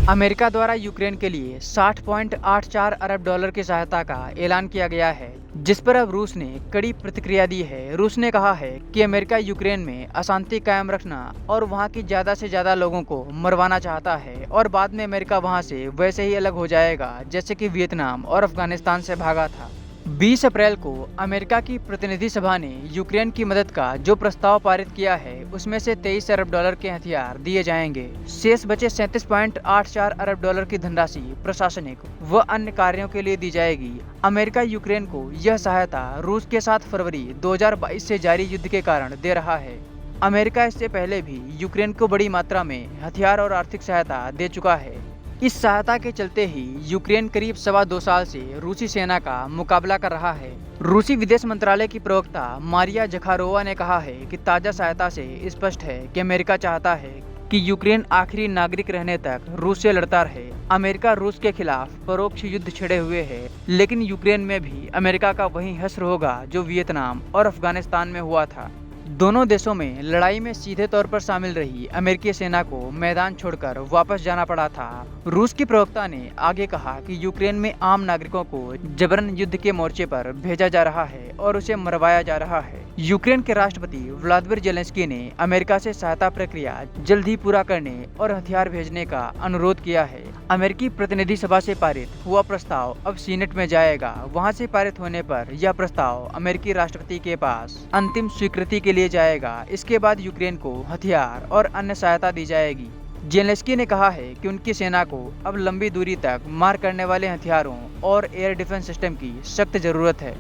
America द्वारा Ukraine के लिए 60.84 अरब डॉलर की सहायता का ऐलान किया गया है, जिस पर अब रूस ने कड़ी प्रतिक्रिया दी है। रूस ने कहा है कि अमेरिका यूक्रेन में अशांति कायम रखना और वहां की ज्यादा से ज्यादा लोगों को मरवाना चाहता है और बाद में अमेरिका वहां से वैसे ही अलग हो जाएगा जैसे कि वियतनाम और अफगानिस्तान से भागा था। 20 अप्रैल को अमेरिका की प्रतिनिधि सभा ने यूक्रेन की मदद का जो प्रस्ताव पारित किया है उसमें से 23 अरब डॉलर के हथियार दिए जाएंगे। शेष बचे 37.84 अरब डॉलर की धनराशि प्रशासनिक व अन्य कार्यों के लिए दी जाएगी। अमेरिका यूक्रेन को यह सहायता रूस के साथ फरवरी 2022 से जारी युद्ध के कारण दे रहा है। अमेरिका इससे पहले भी यूक्रेन को बड़ी मात्रा में हथियार और आर्थिक सहायता दे चुका है। इस सहायता के चलते ही यूक्रेन करीब 2.25 साल से रूसी सेना का मुकाबला कर रहा है। रूसी विदेश मंत्रालय की प्रवक्ता मारिया जखारोवा ने कहा है कि ताज़ा सहायता से स्पष्ट है कि अमेरिका चाहता है कि यूक्रेन आखिरी नागरिक रहने तक रूस से लड़ता रहे। अमेरिका रूस के खिलाफ परोक्ष युद्ध छिड़े हुए है, लेकिन यूक्रेन में भी अमेरिका का वही हश्र होगा जो वियतनाम और अफगानिस्तान में हुआ था। दोनों देशों में लड़ाई में सीधे तौर पर शामिल रही अमेरिकी सेना को मैदान छोड़कर वापस जाना पड़ा था। रूस की प्रवक्ता ने आगे कहा कि यूक्रेन में आम नागरिकों को जबरन युद्ध के मोर्चे पर भेजा जा रहा है और उसे मरवाया जा रहा है। यूक्रेन के राष्ट्रपति व्लादिमीर जेलेंस्की ने अमेरिका से सहायता प्रक्रिया जल्द ही पूरा करने और हथियार भेजने का अनुरोध किया है। अमेरिकी प्रतिनिधि सभा से पारित हुआ प्रस्ताव अब सीनेट में जाएगा। वहां से पारित होने पर यह प्रस्ताव अमेरिकी राष्ट्रपति के पास अंतिम स्वीकृति के लिए जाएगा। इसके बाद यूक्रेन को हथियार और अन्य सहायता दी जाएगी। जेलेंस्की ने कहा है कि उनकी सेना को अब लंबी दूरी तक मार करने वाले हथियारों और एयर डिफेंस सिस्टम की सख्त जरूरत है।